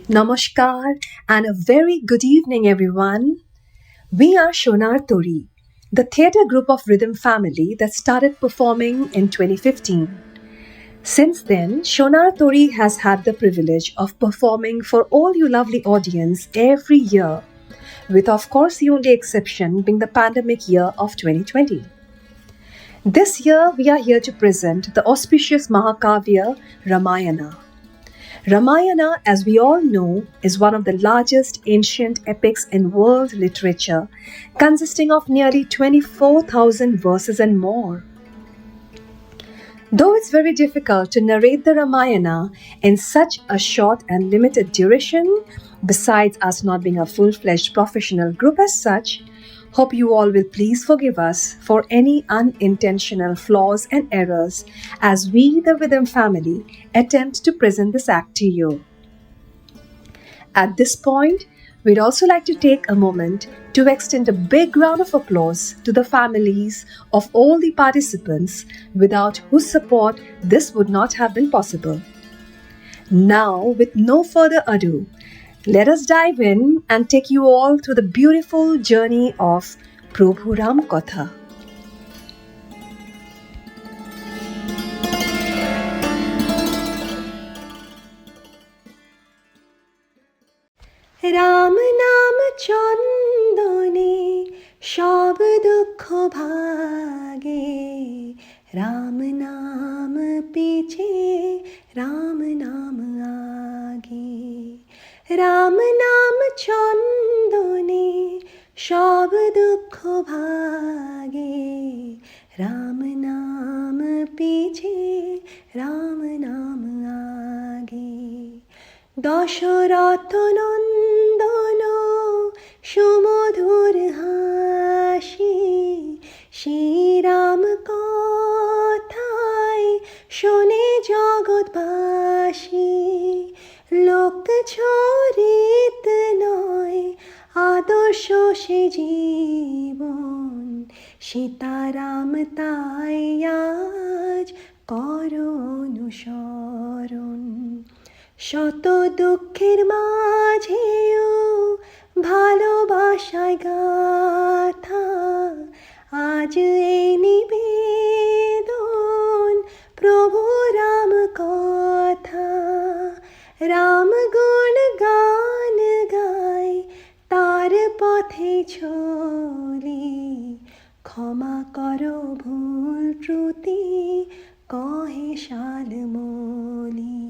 Namaskar and a very good evening, everyone. We are Shonar Tori, the theatre group of Rhythm Family that started performing in 2015. Since then, Shonar Tori has had the privilege of performing for all you lovely audience every year, with of course the only exception being the pandemic year of 2020. This year, we are here to present the auspicious Mahakavya Ramayana. Ramayana, as we all know, is one of the largest ancient epics in world literature, consisting of nearly 24,000 verses and more. Though it's very difficult to narrate the Ramayana in such a short and limited duration, besides us not being a full-fledged professional group as such, hope you all will please forgive us for any unintentional flaws and errors as we, the Rhythm family, attempt to present this act to you. At this point, we'd also like to take a moment to extend a big round of applause to the families of all the participants without whose support this would not have been possible. Now, with no further ado, let us dive in and take you all through the beautiful journey of Prabhu Ram Katha. Ram নাম চন্দনে সব দুঃখ ভাগে রাম নাম পিছে রাম নাম আগে রাম নাম চন্দনে সব দুঃখ ভাগে রাম নাম পিছে রাম নাম আগে দশরথ নন্দন সুমধুর হাসি শ্রীরাম কথায় শোনে জগৎবাসী লোক চরিত নয় আদর্শ সে জীবন সীতারাম তাই আজ করো অনুসরণ শত দুঃখের মাঝেও ভালোবাসায় গাথা আজ এই নিবেদন প্রভু রাম কথা রাম গুণ গান গায় তার পথে চলি ক্ষমা করো ভুল ত্রুটি কহে শালমলি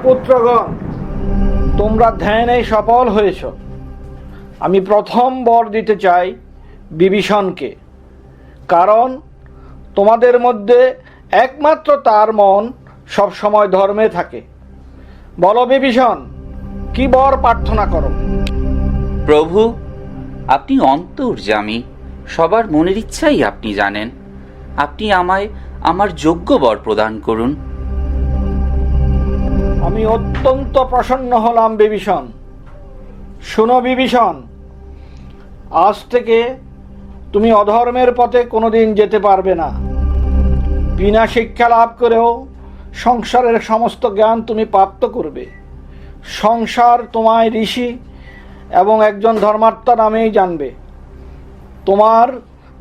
পুত্রগণ, তোমরা ধ্যানে সফল হয়েছ। আমি প্রথম বর দিতে চাই বিভীষণকে, কারণ তোমাদের মধ্যে একমাত্র তার মন সব সময় ধর্মে থাকে। বলো বিভীষণ, কি বর প্রার্থনা করো? প্রভু, আপনি অন্তর্যামী, সবার মনের ইচ্ছাই আপনি জানেন। আপনি আমায় আমার যোগ্য বর প্রদান করুন। আমি অত্যন্ত প্রসন্ন হলাম বিভীষণ। শোনো বিভীষণ, আজ থেকে তুমি অধর্মের পথে কোনোদিন যেতে পারবে না। বিনা শিক্ষা লাভ করেও সংসারের সমস্ত জ্ঞান তুমি প্রাপ্ত করবে। সংসার তোমায় ঋষি এবং একজন ধর্মাত্মা নামেই জানবে। তোমার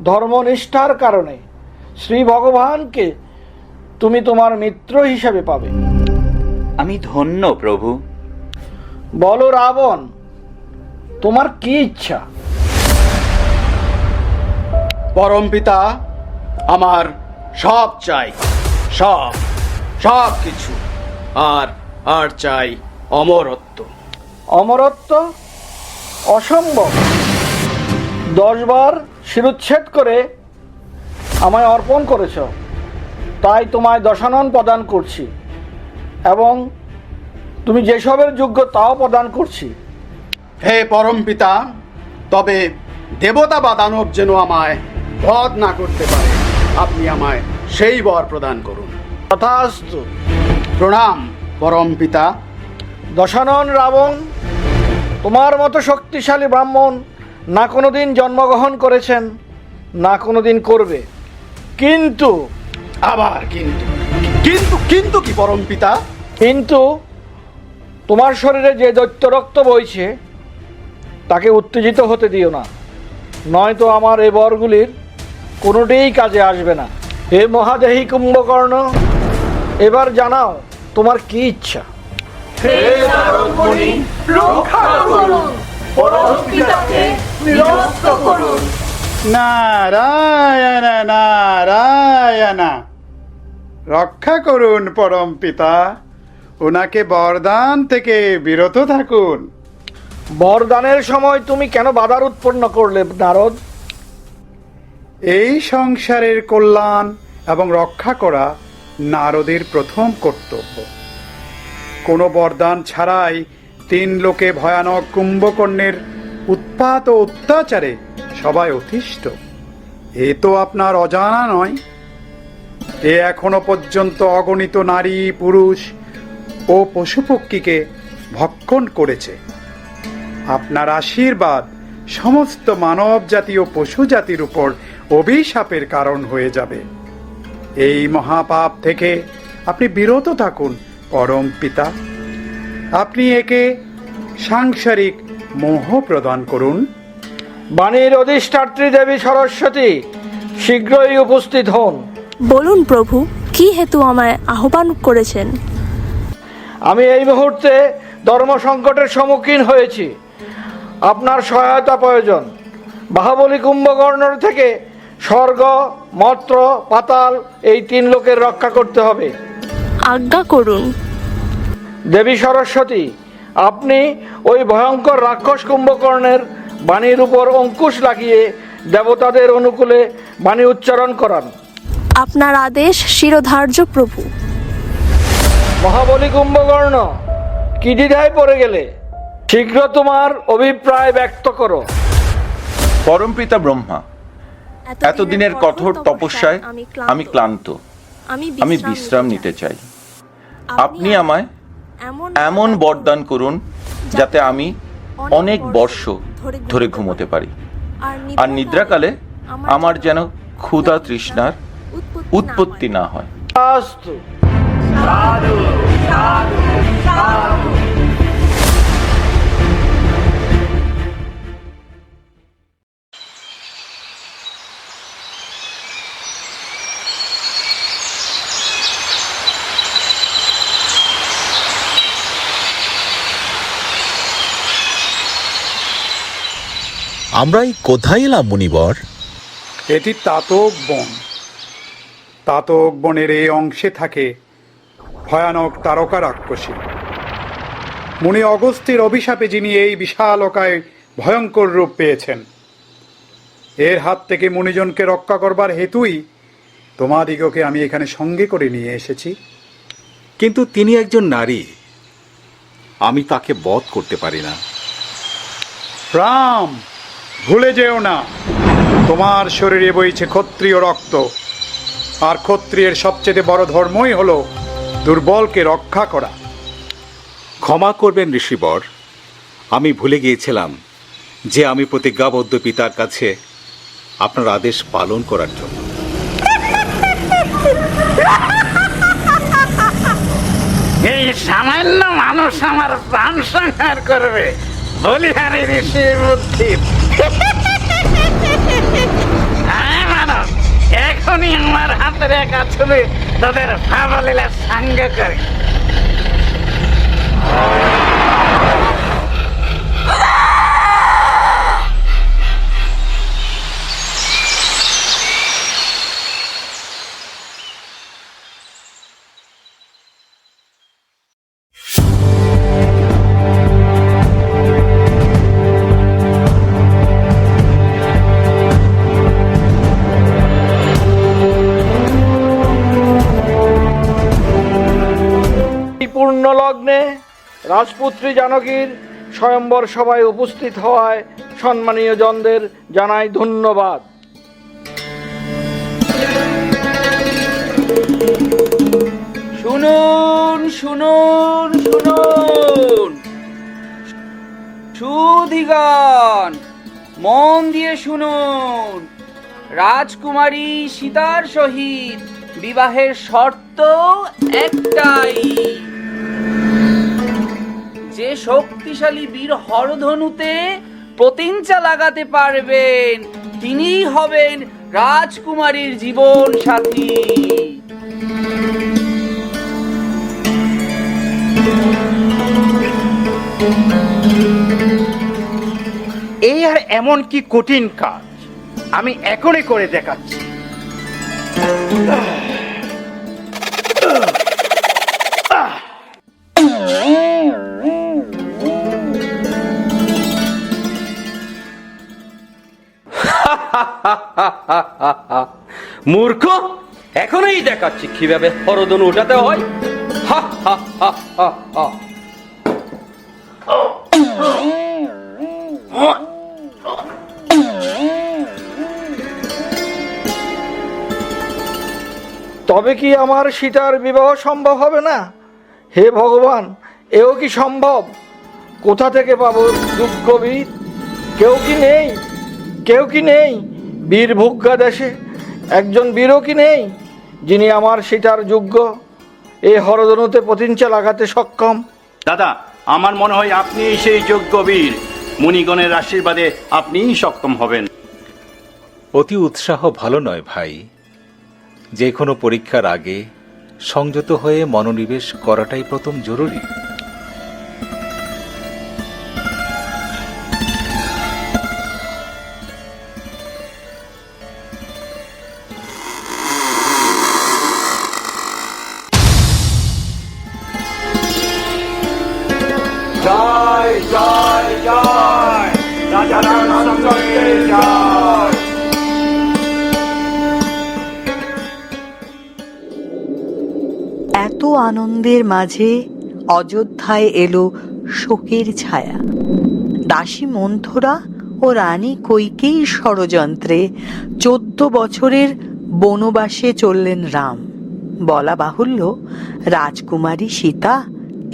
ধর্মনিষ্ঠার কারণে শ্রী ভগবানকে তুমি তোমার মিত্র হিসেবে পাবে। আমি ধন্য প্রভু। বলো রাবণ, তোমার কি ইচ্ছা? পরমপিতা, আমার সব চাই, সব সব কিছু। আর চাই অমরত্ব। অমরত্ব? অসম্ভব। 10 বার শিরুচ্ছেদ করে আমায় অর্পণ করেছ, তাই তোমায় দশানন প্রদান করছি, এবং তুমি যেসবের যোগ্য তাও প্রদান করছি। হে পরমপিতা, তবে দেবতা বা দানব যেন আমায় বধ না করতে পারে, আপনি আমায় সেই বর প্রদান করুন। তথাস্তু। প্রণাম পরমপিতা। দশানন রাবণ, তোমার মতো শক্তিশালী ব্রাহ্মণ না কোনোদিন জন্মগ্রহণ করেছেন, না কোনোদিন করবে। কিন্তু আবার কিন্তু কিন্তু কিন্তু কি পরমপিতা? কিন্তু তোমার শরীরে যে দৈত্য রক্ত বইছে তাকে উত্তেজিত হতে দিও না, নয়তো আমার এই বরগুলির কোনোটিই কাজে আসবে না। হে মহাদেহী কুম্ভকর্ণ, এবার জানাও তোমার কি ইচ্ছা। নারায়ণ নারায়ণ, রক্ষা করুন পরমপিতা, ওনাকে বরদান থেকে বিরত থাকুন। বরদানের সময় তুমি কেন বাধার উৎপন্ন করলে নারদ? এই সংসারের কল্যাণ এবং রক্ষা করা নারদের প্রথম কর্তব্য। কোনো বরদান ছাড়াই 3 লোকে ভয়ানক কুম্ভকর্ণের উৎপাত ও অত্যাচারে সবাই অতিষ্ঠ। এ তো আপনার অজানা নয়। এ এখনো পর্যন্ত অগণিত নারী, পুরুষ ও পশুপক্ষীকে ভক্ষণ করেছে। আপনার আশীর্বাদ সমস্ত মানব জাতি ও পশু জাতির উপর অভিশাপের কারণ হয়ে যাবে। এই মহাপাপ থেকে আপনি বিরত থাকুন পরম পিতা। আপনি একে সাংসারিক মোহ প্রদান করুন। বাণীর অধিষ্ঠাত্রী দেবী সরস্বতী শীঘ্রই উপস্থিত হন। বলুন প্রভু, কি হেতু আমায় আহ্বান করেছেন? আমি এই মুহূর্তে ধর্ম সংকটের সম্মুখীন হয়েছি, আপনার সহায়তা প্রয়োজন। বাহুবলী কুম্ভকর্ণর থেকে স্বর্গ, মর্ত্য, পাতাল এই 3 লোকের রক্ষা করতে হবে। আজ্ঞা করুন। দেবী সরস্বতী, আপনি ওই ভয়ঙ্কর রাক্ষস কুম্ভকর্ণের বাণীর উপর অঙ্কুশ লাগিয়ে দেবতাদের অনুকূলে বাণী উচ্চারণ করান। আপনার আদেশ শিরোধার্য প্রভু। মহাবলী কুম্ভকর্ণ, কি দ্বিধায় পড়ে গেলে? শীঘ্র তোমার অভিপ্রায় ব্যক্ত করো। পরমপিতা ব্রহ্মা, এতদিনের কঠোর তপস্যায় আমি ক্লান্ত। আমি বিশ্রাম নিতে চাই। আপনি আমায় এমন বরদান করুন যাতে আমি অনেক বর্ষ ধরে ঘুমোতে পারি, আর নিদ্রাকালে আমার যেন ক্ষুধা তৃষ্ণার উৎপত্তি না হয়। আস্তু। আমরা কোথায় এলাম মুনিবর? এটি তাতক বন। তাতক বনের এই অংশে থাকে ভয়ানক তারকা রাক্ষসী। মুনি অগস্ত্যের অভিশাপে যিনি এই বিশালকায় ভয়ঙ্কর রূপ পেয়েছেন, এর হাত থেকে মুনিজনকে রক্ষা করবার হেতুই তোমাদিগকে আমি এখানে সঙ্গে করে নিয়ে এসেছি। কিন্তু তিনি একজন নারী, আমি তাকে বধ করতে পারি না। রাম, ভুলে যেও না, তোমার শরীরে বইছে ক্ষত্রিয় রক্ত, আর ক্ষত্রিয়ের সবচেয়ে বড় ধর্মই হলো দুর্বলকে রক্ষা করা। ক্ষমা করবেন ঋষিবর, আমি ভুলে গিয়েছিলাম যে আমি প্রতিজ্ঞাবদ্ধ পিতার কাছে আপনার আদেশ পালন করার জন্য। এই সামান্য মানুষ আমার প্রাণ সংহার করবে, বলিহারি ঋষির বুদ্ধি। মানব, এখনই আমার হাতের একা ছবি তোদের ভাবলীলা সাঙ্গ করে। রাজপুত্রী জানকীর স্বয়ম্বর সভায় উপস্থিত হওয়ায় সম্মানীয় জনদের জানাই ধন্যবাদ। শুনুন শুনুন শুনুন, সুধীগণ মন দিয়ে শুনুন। রাজকুমারী সীতার সহিত বিবাহের শর্ত একটাই, যে শক্তিশালী বীর হরধনুতে প্রতিঞ্চা লাগাতে পারবেন তিনিই হবেন রাজকুমারীর জীবন সাথী। এই আর এমন কি কঠিন কাজ, আমি এখনই করে দেখাচ্ছি। মূর্খ, এখনই দেখাচ্ছি কিভাবে হরধনু উঠাতে হয়। হা হা হা হা হা। তবে কি আমার সীতার বিবাহ সম্ভব হবে না? হে ভগবান, এও কি সম্ভব? কোথা থেকে পাবো যোগ্য বীর? কেউ কি নেই? কেউ কি নেই বীরভুজ্ঞা দেশে? একজন বীরও কি নেই যিনি আমার সীতার যোগ্য, এই হরধনুতে প্রতিঞ্চা লাগাতে সক্ষম? দাদা, আমার মনে হয় আপনি সেই যোগ্য বীর। মুনিগণের আশীর্বাদে আপনিই সক্ষম হবেন। অতি উৎসাহ ভালো নয় ভাই। যে কোনো পরীক্ষার আগে সংযত হয়ে মনোনিবেশ করাটাই প্রথম জরুরি। জয় জয় জয়, রাজা রামচন্দ্রের জয়। এত আনন্দের মাঝে অযোধ্যায় এলো শোকের ছায়া। দাসী মন্থরা ও রানী কৈকেয়ীর ষড়যন্ত্রে 14 বছরের বনবাসে চললেন রাম। বলা বাহুল্য, রাজকুমারী সীতা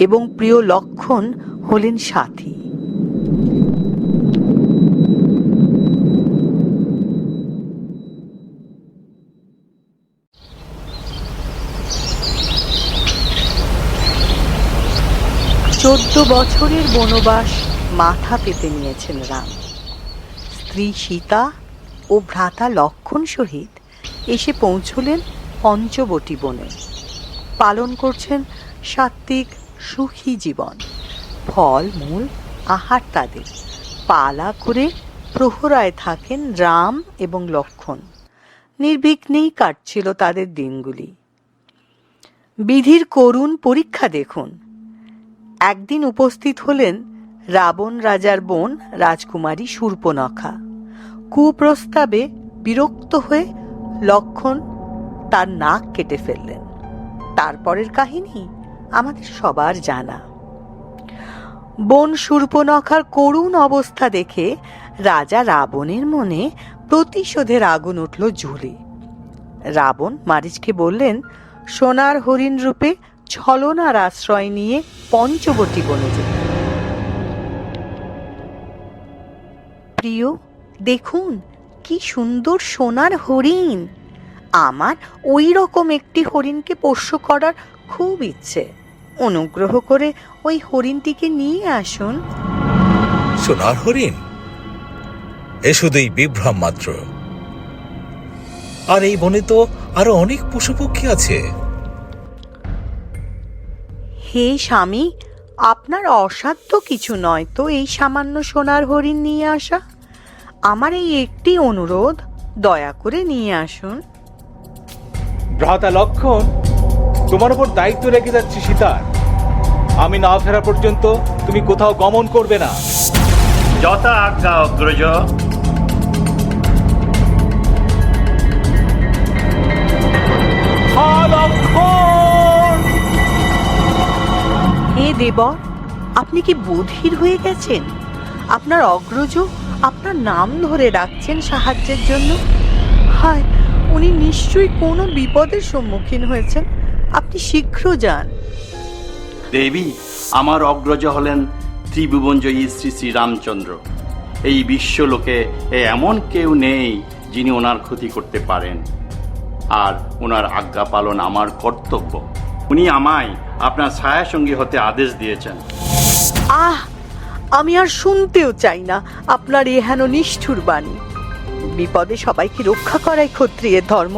এবং প্রিয় লক্ষণ হলেন সাথী। চোদ্দ বছরের বনবাস মাথা পেতে নিয়েছেন রাম। স্ত্রী সীতা ও ভ্রাতা লক্ষণ সহিত এসে পৌঁছলেন পঞ্চবটী বনে। পালন করছেন সাত্ত্বিক সুখী জীবন। ফল মূল আহার তাদের। পালা করে প্রহরায় থাকেন রাম এবং লক্ষণ। নির্বিঘ্নেই কাটছিল তাদের দিনগুলি। বিধির করুণ পরীক্ষা দেখুন। একদিন উপস্থিত হলেন রাবণ রাজার বোন রাজকুমারী শূর্পণখা। কুপ্রস্তাবে বিরক্ত হয়ে লক্ষণ তার নাক কেটে ফেললেন। তারপরের কাহিনী আমাদের সবার জানা। বোন শূর্পণখার করুণ অবস্থা দেখে রাজা রাবণের মনে প্রতিশোধের আগুন উঠল জ্বলে। রাবণ মারিচকে বললেন, সোনার হরিণ রূপে ছলনার আশ্রয় নিয়ে পঞ্চবটী বনে যেতে। প্রিয়, দেখুন কি সুন্দর সোনার হরিণ। আমার ওই রকম একটি হরিণকে পোষ্য করার খুব ইচ্ছে। অনুগ্রহ করে ওই হরিণটিকে নিয়ে আসুন। সোনার হরিণ? এ শুধুই বিভ্রম মাত্র। আর এই বনে তো আরো অনেক পশু পক্ষী আছে। হে স্বামী, আপনার অসাধ্য কিছু নয় তো এই সামান্য সোনার হরিণ নিয়ে আসা। আমার এই একটি অনুরোধ, দয়া করে নিয়ে আসুন। ভ্রাতা লক্ষণ, তোমার উপর দায়িত্ব রেখে যাচ্ছি সীতার। আমি না ফেরা পর্যন্ত তুমি কোথাও গমন করবে না। যথা আজ্ঞা অগ্রজ। হে দেবর, আপনি কি বধির হয়ে গেছেন? আপনার অগ্রজ আপনার নাম ধরে ডাকছেন সাহায্যের জন্য। হায়, উনি নিশ্চয়ই কোনো বিপদের সম্মুখীন হয়েছেন। আপনি শীঘ্র যান। দেবী, আমার অগ্রজ হলেন ত্রিভুবনজয়ী শ্রী শ্রী রামচন্দ্র। এই বিশ্বলোকে এমন কেউ নেই যিনি ওনার ক্ষতি করতে পারেন, আর ওনার আজ্ঞা পালন আমার কর্তব্য। উনি আমায় আপনার ছায়াসঙ্গী হতে আদেশ দিয়েছেন। আহ, আমি আর শুনতেও চাই না আপনার এ হেন নিষ্ঠুর বাণী। বিপদে সবাইকে রক্ষা করাই ক্ষত্রিয়ের ধর্ম।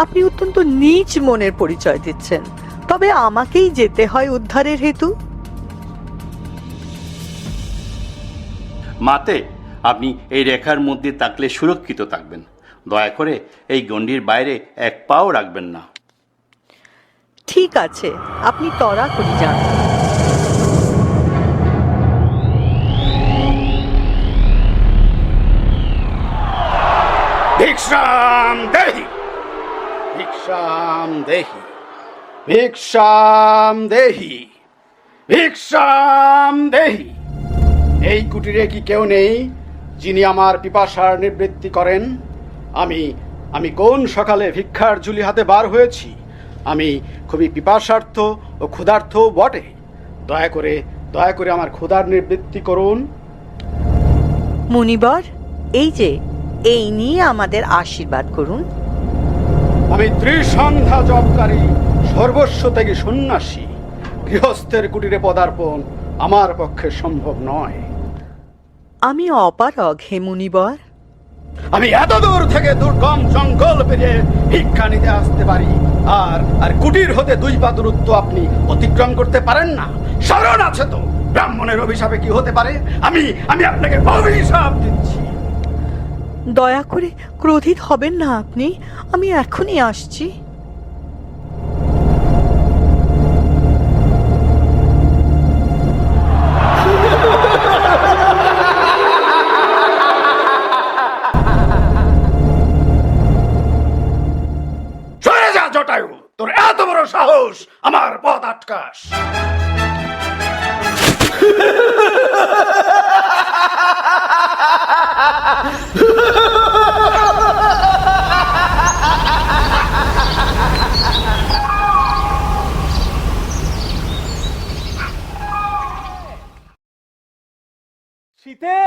আপনি অত্যন্ত নীচ মনের পরিচয় দিচ্ছেন। তবে আমাকেই যেতে হয় উদ্ধারের হেতু। মাতে, আপনি এই রেখার মধ্যে থাকলে সুরক্ষিত থাকবেন। দয়া করে এই গণ্ডির বাইরে এক পাও রাখবেন না। ঠিক আছে, আপনি তড়া করে যান। ভিক্ষাম দেহি, ভিক্ষাম দেহি, ভিক্ষাম দেহি, ভিক্ষাম দেহি। এই কুটিরে কি কেউ নেই যিনি আমার পিপাসার নিবৃত্তি করেন? আমি কোন সকালে ভিক্ষার ঝুলি হাতে বার হয়েছি। আমি খুবই পিপাসার্থ ও ক্ষুধার্থ বটে। দয়া করে আমার ক্ষুধার নিবৃত্তি করুন। মুনিবর, এই নিয়ে আমাদের আশীর্বাদ করুন। আমি ত্রিসন্ধ্যা জপকারী, সর্বস্ব থেকে সন্ন্যাসী। গৃহস্থের কুটিরে পদার্পণ আমার পক্ষে সম্ভব নয়। আমি অপারগ হে মুনিবর। আমি এত দূর থেকে দুর্গম জঙ্গল পেরিয়ে ভিক্ষা নিতে আসতে পারি, আর কুটির হতে 2 পা দূরত্ব আপনি অতিক্রম করতে পারেন না। শরণ আছে তো, ব্রাহ্মণের অভিশাপে কি হতে পারে? আমি আপনাকে অভিশাপ দিচ্ছি। দয়া করে ক্রোধিত হবেন না আপনি। আমি এখনই আসছি। সরে যা জটায়ু, তোর এত বড় সাহস আমার পথ আটকাস। শীতে,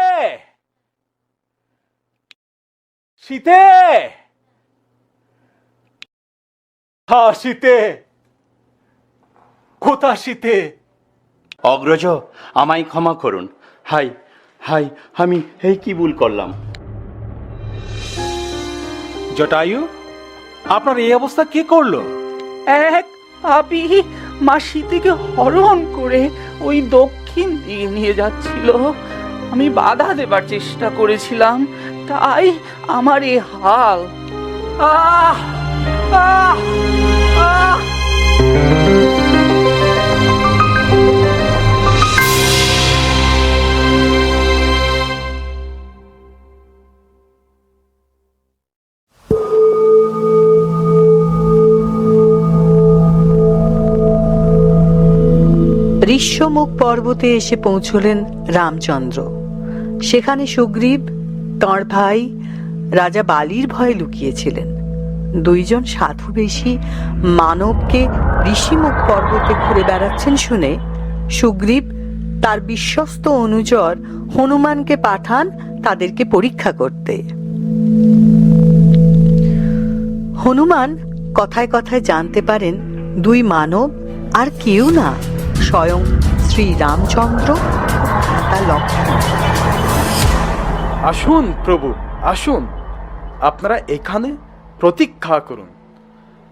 শীতে, হ্যাঁ শীতে, কোথা শীতে? অগ্রজ, আমায় ক্ষমা করুন। হাই হাই, আমি এই কি ভুল করলাম? জটায়ু, আপনার এই অবস্থা কে করলো? এক পাপী মা সীতাকে হরণ করে ওই দক্ষিণ দিকে নিয়ে যাচ্ছিল। আমি বাধা দেবার চেষ্টা করেছিলাম, তাই আমার এই হাল। আহ আহ আহ ঋষ্যমুখ পর্বতে এসে পৌঁছলেন রামচন্দ্র। সেখানে সুগ্রীব, তাঁর ভাই রাজা বালির ভয়ে লুকিয়েছিলেন। 2 জন সাধু বেশী মানবকে ঋষিমুখ পর্বতে ঘুরে বেড়াচ্ছেন শুনে সুগ্রীব তার বিশ্বস্ত অনুচর হনুমানকে পাঠান তাদেরকে পরীক্ষা করতে। হনুমান কথায় কথায় জানতে পারেন 2 মানব আর কেউ না, স্বয়ং শ্রী রামচন্দ্র তার লক্ষ্মণ। আসুন প্রভু, আসুন, আপনারা এখানে প্রতীক্ষা করুন।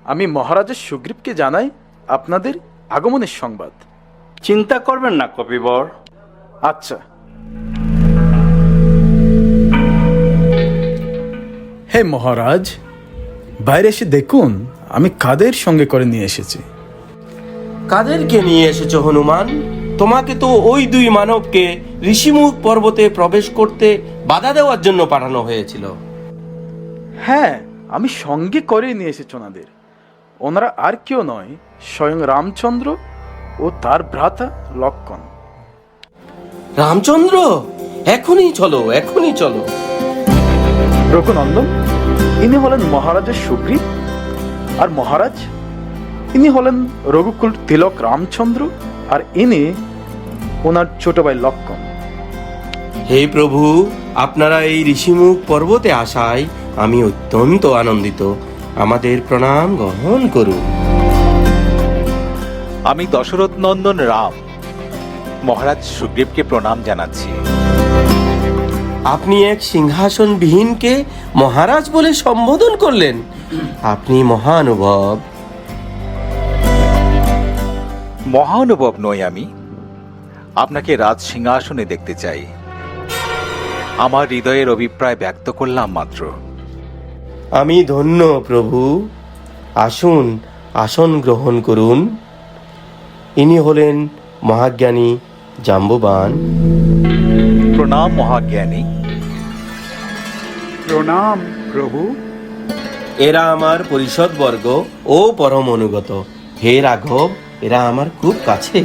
আমি মহারাজা সুগ্রীবকে জানাই আপনাদের আগমনের সংবাদ। চিন্তা করবেন না কপিবর। আচ্ছা। হে মহারাজ, বাইরে এসে দেখুন আমি কাদের সঙ্গে করে নিয়ে এসেছি। কাদেরকে নিয়ে এসেছো হনুমান? তোমাকে তো ওই 2 মানবকে ঋষিমুখ পর্বতে প্রবেশ করতে বাধা দেওয়ার জন্য পাঠানো হয়েছিল। হ্যাঁ, আমি সঙ্গে করে নিয়ে এসেছি ওনাদের। ওনারা আর কেউ নয়, স্বয়ং রামচন্দ্র ও তার ভ্রাতা লক্ষ্মণ। রামচন্দ্র, এখনই চলো, এখনই চলো। রঘুনন্দন, ইনি হলেন মহারাজের সুগ্রীব, আর মহারাজ ইনি হলেন রঘুকুল তিলক রামচন্দ্র, আর ইনি ওনার ছোট ভাই লক্ষ্মণ। হে প্রভু, আপনারা এই ঋষিমুখ পর্বতে আসায় আমি অত্যন্ত আনন্দিত। আমাদের প্রণাম গ্রহণ করুন। আমি দশরথ নন্দন রাম মহারাজ সুগ্রীবকে প্রণাম জানাচ্ছি। আপনি এক সিংহাসনবিহীনকে মহারাজ বলে সম্বোধন করলেন। আপনি মহানুভব। মহানুভব নই আমি, আপনাকে রাজ সিংহাসনে দেখতে চাই। আমার হৃদয়ের অভিপ্রায় ব্যক্ত করলাম মাত্র। আমি ধন্য প্রভু। আসুন, আসন গ্রহণ করুন। ইনি হলেন মহাজ্ঞানী জাম্ববান। প্রণাম মহাজ্ঞানী। প্রণাম প্রভু। এরা আমার পরিষদবর্গ ও পরম অনুগত। হে রাঘব, এরা আমার খুব কাছে।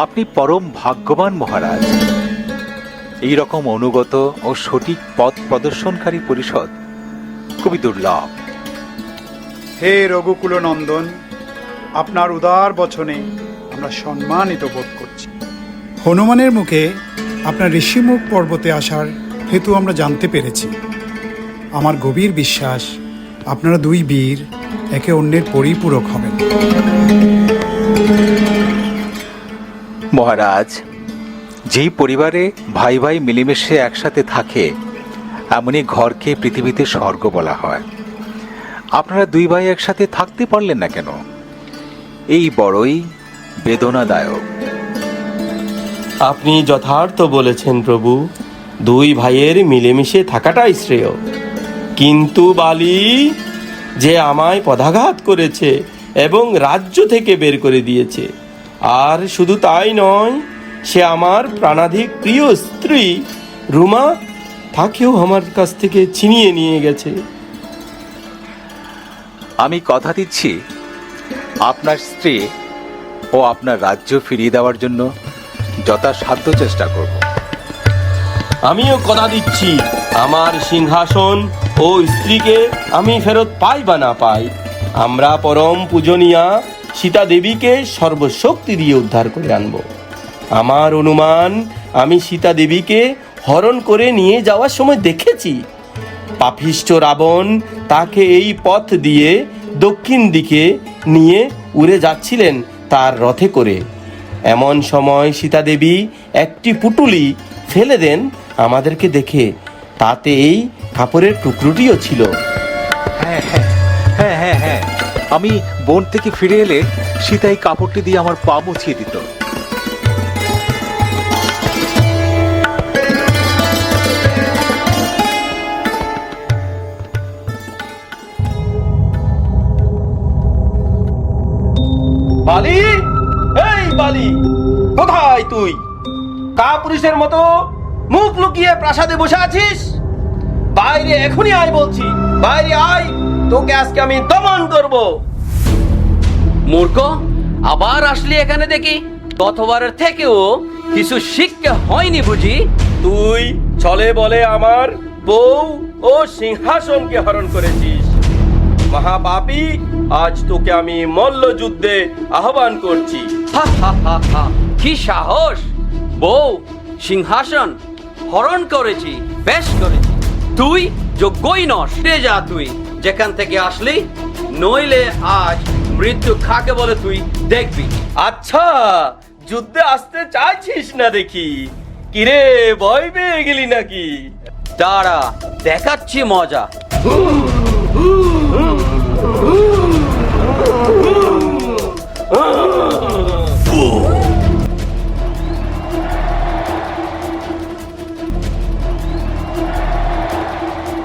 আপনি পরম ভাগ্যবান মহারাজ। এই রকম অনুগত ও সঠিক পথ প্রদর্শনকারী পরিষদ খুবই দুর্লভ। হে রঘুকুল নন্দন, আপনার উদার বচনে আমরা সম্মানিত বোধ করছি। হনুমানের মুখে আপনার ঋষিমুখ পর্বতে আসার হেতু আমরা জানতে পেরেছি। আমার গভীর বিশ্বাস আপনারা দুই বীর একে অন্যের পরিপূরক হবেন। মহারাজ, যেই পরিবারে ভাই ভাই মিলেমিশে একসাথে থাকে এমনই ঘরকে পৃথিবীতে স্বর্গ বলা হয়। আপনারা দুই ভাই একসাথে থাকতে পারলেন না কেন? এই বড়ই বেদনাদায়ক। আপনি যথার্থ বলেছেন প্রভু। দুই ভাইয়ের মিলেমিশে থাকাটাই শ্রেয়। কিন্তু বালি যে আমায় পদাঘাত করেছে এবং রাজ্য থেকে বের করে দিয়েছে, আর শুধু তাই নয়, সে আমার প্রাণাধিক প্রিয় স্ত্রী রুমা তাকেও আমার কাছ থেকে ছিনিয়ে নিয়ে গেছে। আমি কথা দিচ্ছি আপনার স্ত্রী ও আপনার রাজ্য ফিরিয়ে দেওয়ার জন্য যথাসাধ্য চেষ্টা করব। আমিও কথা দিচ্ছি, আমার সিংহাসন ও স্ত্রীকে আমি ফেরত পাই বা না পাই, আমরা পরম পূজনীয়া সীতা দেবীকে সর্বশক্তি দিয়ে উদ্ধার করে আনব। আমার অনুমান, আমি সীতা দেবীকে হরণ করে নিয়ে যাওয়ার সময় দেখেছি পাপিষ্ঠ রাবণ তাকে এই পথ দিয়ে দক্ষিণ দিকে নিয়ে উড়ে যাচ্ছিলেন তার রথে করে। এমন সময় সীতা দেবী একটি পুটুলি ফেলে দেন আমাদেরকে দেখে। তাতে এই কাপড়ের টুকরোটিও ছিল। হ্যাঁ হ্যাঁ হ্যাঁ হ্যাঁ হ্যাঁ, আমি বন থেকে ফিরে এলে সীতা এই কাপড়টি দিয়ে আমার পা মুছিয়ে দিত। বালি, এই বালি, কোথায় তুই? কাপুরুষের মতো মুখ লুকিয়ে প্রাসাদে বসে আছিস? বাইরে এখনই আয় বলছি, বাইরে আয়, তোকে আজকে আমি দমন করব। মূর্খ, আবার আসলি এখানে দেখি। গতবারের থেকেও কিছু শিক্ষা হয়নি বুঝি? তুই ছলে বলে আমার বউ ও সিংহাসনকে হরণ করেছিস। মহাপাপী, আজ তোকে আমি মল্লযুদ্ধে আহ্বান করছি। হা হা হা হা, কি সাহস! বউ, সিংহাসন হরণ করেছি, বেশ করেছি। তুই যোগ্যই নস। যা তুই যেখান থেকে আসলি, নইলে আজ মৃত্যু খাকে বলে তুই দেখবি। আচ্ছা, যুদ্ধে আসতে চাইছিস না দেখি। কিরে, ভয় পেয়ে গেলি নাকি? দাঁড়া, দেখাচ্ছি মজা।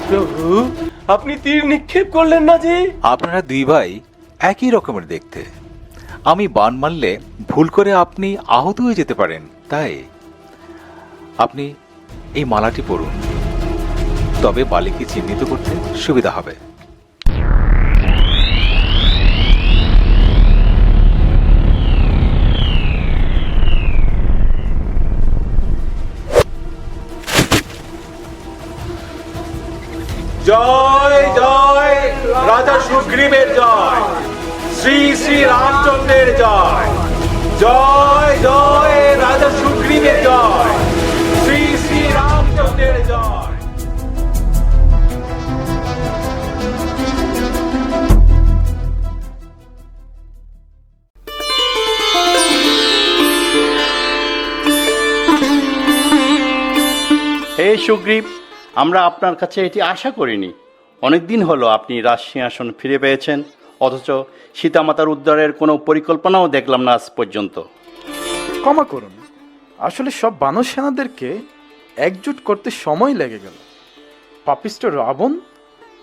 প্রভু, আপনি তীর নিক্ষেপ করলেন না যে? আপনারা দুই ভাই একই রকমের দেখতে। আমি বান মারলে ভুল করে আপনি আহত হয়ে যেতে পারেন, তাই আপনি এই মালাটি পরুন, তবে বালিকে চিহ্নিত করতে সুবিধা হবে। জয় জয় রাজা সুগ্রীবের জয়, শ্রী শ্রী রামচন্দ্রের জয়। জয় জয় রাজা সুগ্রীবের জয়, শ্রী শ্রী রামচন্দ্রের জয়। হে সুগ্রীব, আমরা আপনার কাছে এটি আশা করিনি। অনেক দিন হলো আপনি রাজসিংহাসন ফিরে পেয়েছেন, অথচ সীতামাতার উদ্ধারের কোনো পরিকল্পনাও দেখলাম না আজ পর্যন্ত। ক্ষমা করুন, আসলে সব বানর সেনাদেরকে একজোট করতে সময় লেগে গেল। পাপিষ্ট রাবণ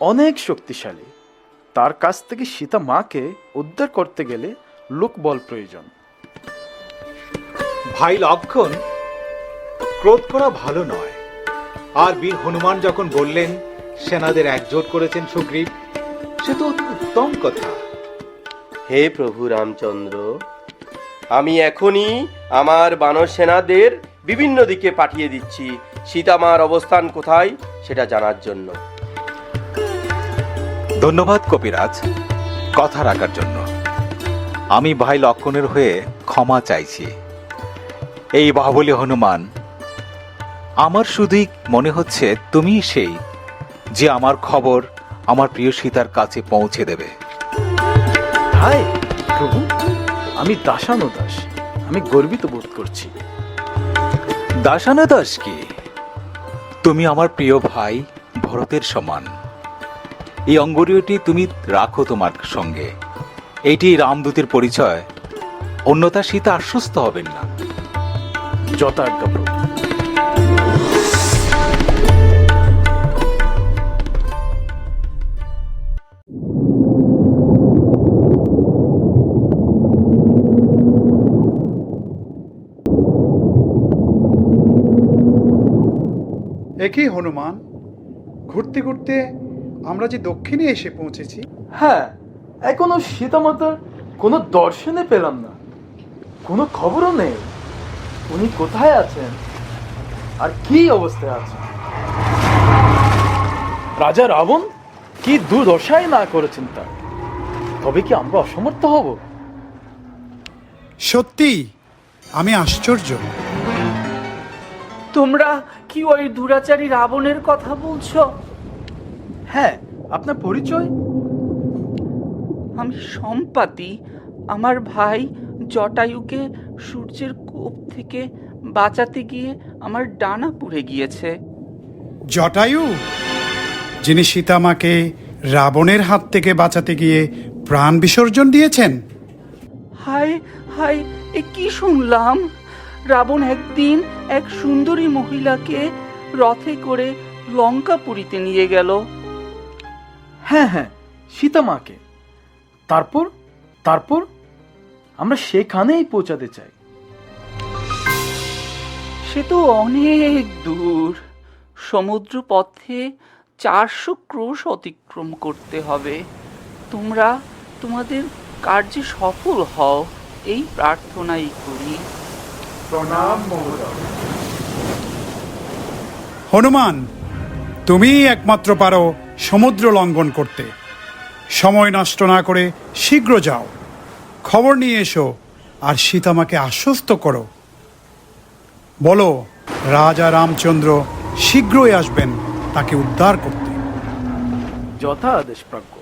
অনেক শক্তিশালী, তার কাছ থেকে সীতা মাকে উদ্ধার করতে গেলে লোকবল প্রয়োজন। ভাই লক্ষণ, ক্রোধ করা ভালো নয়। আর বীর হনুমান যখন বললেন সেনাদের একজোট করেছেন সুগ্রীব, সে তো উত্তম কথা। হে প্রভু রামচন্দ্র, আমি এখনই আমার বানর সেনাদের বিভিন্ন দিকে পাঠিয়ে দিচ্ছি সীতামার অবস্থান কোথায় সেটা জানার জন্য। ধন্যবাদ কবিরাজ, কথা রাখার জন্য। আমি ভাই লক্ষণের হয়ে ক্ষমা চাইছি। এই বাহুবলী হনুমান, আমার শুধুই মনে হচ্ছে তুমি সেই যে আমার খবর আমার প্রিয় সীতার কাছে পৌঁছে দেবে। হায় প্রভু, আমি দাসানুদাস, আমি গর্বিত বোধ করছি। দাসানুদাস কি? তুমি আমার প্রিয় ভাই ভরতের সমান। এই অঙ্গুরীয়টি তুমি রাখো তোমার সঙ্গে। এইটি রামদূতের পরিচয়, অন্যথা সীতা আশ্বস্ত হবেন না। যথাজ্ঞা প্রভু। একই হনুমান, ঘুরতে ঘুরতে আমরা যে দক্ষিণে এসে পৌঁছেছি। হ্যাঁ, এখনো সীতামাতার কোনো দর্শনে পেলাম না, কোনো খবরও নেই। উনি কোথায় আছেন আর কি অবস্থায় আছেন? রাজা রাবণ কি দুর্দশাই না করেছেন তার, তবে কি আমরা অসমর্থ হব? সত্যি আমি আশ্চর্য। তোমরা কি ওই দুরাচারী রাবণের কথা বলছো? হ্যাঁ, আপনার পরিচয়? আমি সম্পাতি। আমার ভাই জটায়ুকে সূর্যের কোপ থেকে বাঁচাতে গিয়ে আমার ডানা পুড়ে গিয়েছে। জটায়ু, যিনি সীতামাকে রাবণের হাত থেকে বাঁচাতে গিয়ে প্রাণ বিসর্জন দিয়েছেন। হায় হায়, এ কি শুনলাম! রাবণ একদিন এক সুন্দরী মহিলাকে রথে করে লঙ্কাপুরীতে নিয়ে গেল। হ্যাঁ হ্যাঁ, সীতামাকে। তারপর তারপর আমরা সেখানেই পৌঁছাতে চাই। সে তো অনেক দূর। সমুদ্র পথে 400 ক্রোশ অতিক্রম করতে হবে। তোমরা তোমাদের কার্যে সফল হও, এই প্রার্থনাই করি। প্রণাম মহোদয়। হনুমান, তুমিই একমাত্র পারো সমুদ্র লঙ্ঘন করতে। সময় নষ্ট না করে শীঘ্র যাও, খবর নিয়ে এসো আর সীতামাকে আশ্বস্ত করো। বলো রাজা রামচন্দ্র শীঘ্রই আসবেন তাকে উদ্ধার করতে। যথা আদেশ প্রাজ্ঞ।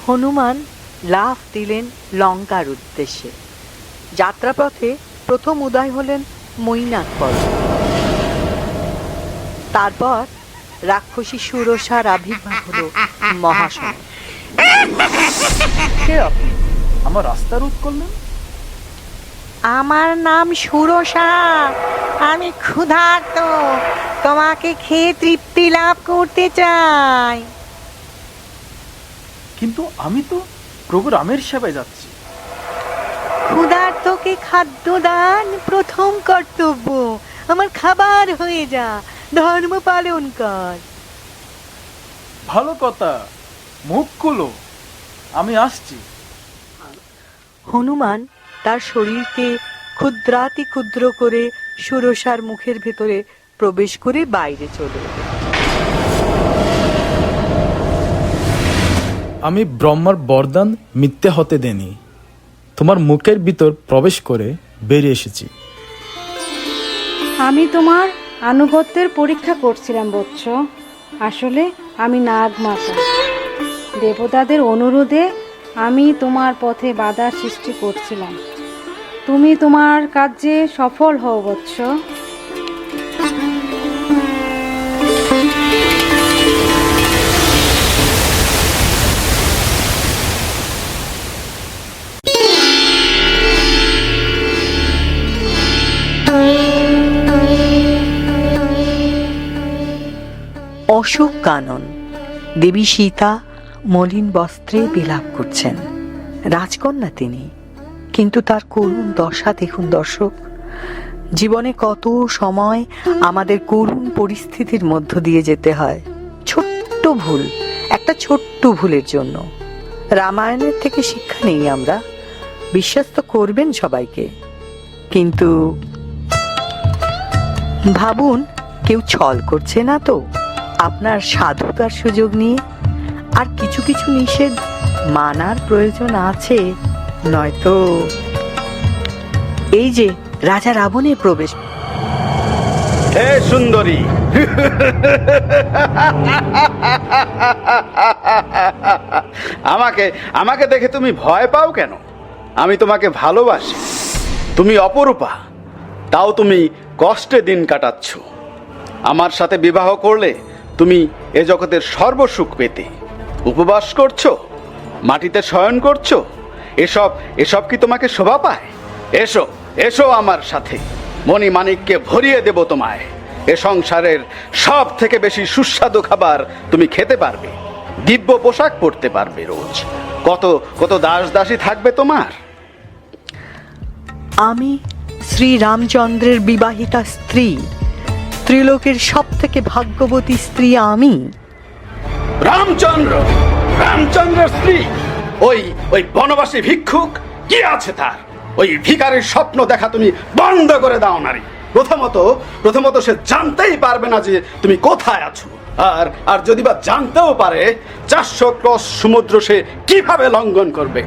হনুমান লাফ দিলেন লঙ্কার উদ্দেশ্যে। যাত্রাপথে প্রথম উদয় হলেন মৈনাক পর্বত। তারপর রাক্ষসী সুরসার আবির্ভাব হলো মহাসমুদ্র। কে আপনি? আমার রাস্তা রোধ করলেন? আমার নাম সুরসা, আমি ক্ষুধার্ত, তোমাকে খেয়ে তৃপ্তি লাভ করতে চাই। কিন্তু আমি তো প্রভু রামের সেবায় যাচ্ছি। ক্ষুধার্তকে খাদ্য দান প্রথম কর্তব্য। আমার খাবার হয়ে যা, ধর্ম পালন কর। ভালো কথা, মুখ খুলো, আমি আসছি। হনুমান তার শরীরকে ক্ষুদ্রাতি ক্ষুদ্র করে সুরসার মুখের ভেতরে প্রবেশ করে বাইরে চলে এলো। আমি ব্রহ্মার বরদান মিথ্যে হতে দেনি, তোমার মুখের ভিতর প্রবেশ করে বেরিয়ে এসেছি। আমি তোমার আনুগত্যের পরীক্ষা করছিলাম বৎস। আসলে আমি নাগমাতা, দেবতাদের অনুরোধে আমি তোমার পথে বাধার সৃষ্টি করছিলাম। তুমি তোমার কাজে সফল হও বৎস। অশোক কানন। দেবী সীতা মলিন বস্ত্রে বিলাপ করছেন। রাজকন্যা তিনি, কিন্তু তার করুণ দশা দেখুন দর্শক। জীবনে কত সময় আমাদের করুণ পরিস্থিতির মধ্য দিয়ে যেতে হয় ছোট্ট ভুল, একটা ছোট্ট ভুলের জন্য। রামায়ণের থেকে শিক্ষা নেই আমরা, বিশ্বাস তো করবেন সবাইকে, কিন্তু ভাবুন কেউ ছল করছে না তো আপনার সাধুতার সুযোগ নিয়ে? আর কিছু কিছু নিষেধ মানার প্রয়োজন আছে, নয়তো এই যে রাজা রাবণের প্রবেশ। হে সুন্দরী, আমাকে দেখে তুমি ভয় পাও কেন? আমি তোমাকে ভালোবাসি। তুমি অপরূপা, তাও তুমি কষ্টে দিন কাটাচ্ছ। আমার সাথে বিবাহ করলে তুমি এ জগতের সর্বসুখ পেতে। উপবাস করছো, মাটিতে শয়ন করছো, এসব কি তোমাকে শোভা পায়? এসো এসো আমার সাথে, মণিমাণিক্যে ভরিয়ে দেব তোমায়। এ সংসারের সব থেকে বেশি সুস্বাদু খাবার তুমি খেতে পারবে, দিব্য পোশাক পরতে পারবে রোজ। কত কত দাস দাসী থাকবে তোমার। আমি শ্রী রামচন্দ্রের বিবাহিতা স্ত্রী, ত্রিলোকের সব থেকে ভাগ্যবতী স্ত্রী আমি। রামচন্দ্রের স্ত্রী? ওই বনবাসী ভিক্ষুক কি আছে তার? ওই ভিখারির স্বপ্ন দেখা তুমি বন্ধ করে দাও নারী। প্রথমত সে জানতেই পারবে না যে তুমি কোথায় আছো, আর যদি বা জানতেও পারে 400 ক্রস সমুদ্র সে কিভাবে লঙ্ঘন করবে?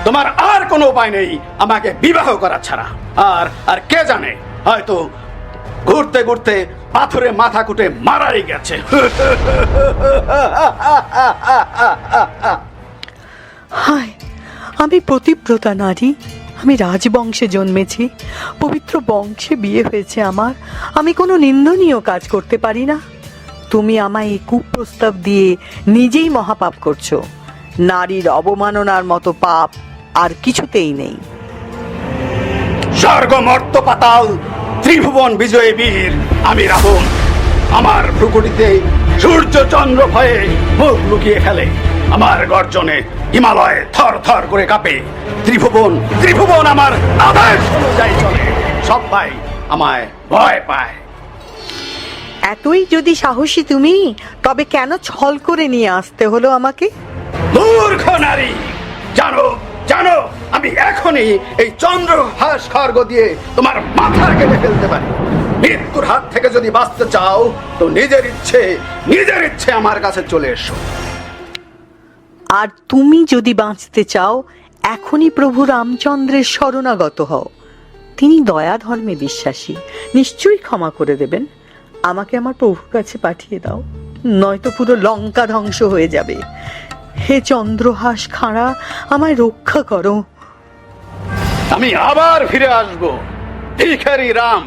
তোমার আর কোনো উপায় নেই আমাকে বিবাহ করা ছাড়া। আর কে জানে, হয়তো ঘুরতে ঘুরতে পাথরে মাথা কুটে মারাই গেছে। হায়, আমি পতিব্রতা নারী, আমি রাজবংশে জন্মেছি, পবিত্র বংশে বিয়ে হয়েছে আমার। আমি কোনো নিন্দনীয় কাজ করতে পারি না। তুমি আমায় এই কুপ্রস্তাব দিয়ে নিজেই মহাপাপ করছো। নারীর অবমাননার মতো পাপ আর কিছুতেই নেই। স্বর্গ মর্ত পাতাল ত্রিভুবন বিজয়ী বীর আমি রাবণ। আমার ভ্রুকুটিতে সূর্য চন্দ্র ভয়ে মুখ লুকিয়ে ফেলে। আমার গর্জনে হিমালয় থর থর করে কাঁপে। ত্রিভুবন আমার আদেশ অনুযায়ী চলে। সবাই আমায় ভয় পায়। এতই যদি সাহসী তুমি, তবে কেন ছল করে নিয়ে আসতে হলো আমাকে? মূর্খ নারী, জানো আমি এখনই এই চন্দ্রহাস খড়গ দিয়ে তোমার মাথা কেটে ফেলতে পারি। মৃত্যুর হাত থেকে যদি বাঁচতে চাও তো নিজের ইচ্ছে আমার কাছে চলে এসো। আর তুমি যদি বাঁচতে চাও, এখনই প্রভু রামচন্দ্রের শরণাগত হও। তিনি দয়া ধর্মে বিশ্বাসী, নিশ্চয়ই ক্ষমা করে দেবেন। আমাকে আমার প্রভুর কাছে পাঠিয়ে দাও, নয়তো পুরো লঙ্কা ধ্বংস হয়ে যাবে। হে চন্দ্রহাস খাঁড়া, আমায় রক্ষা করো। আমি আবার ফিরে আসব, ভিখারি রাম।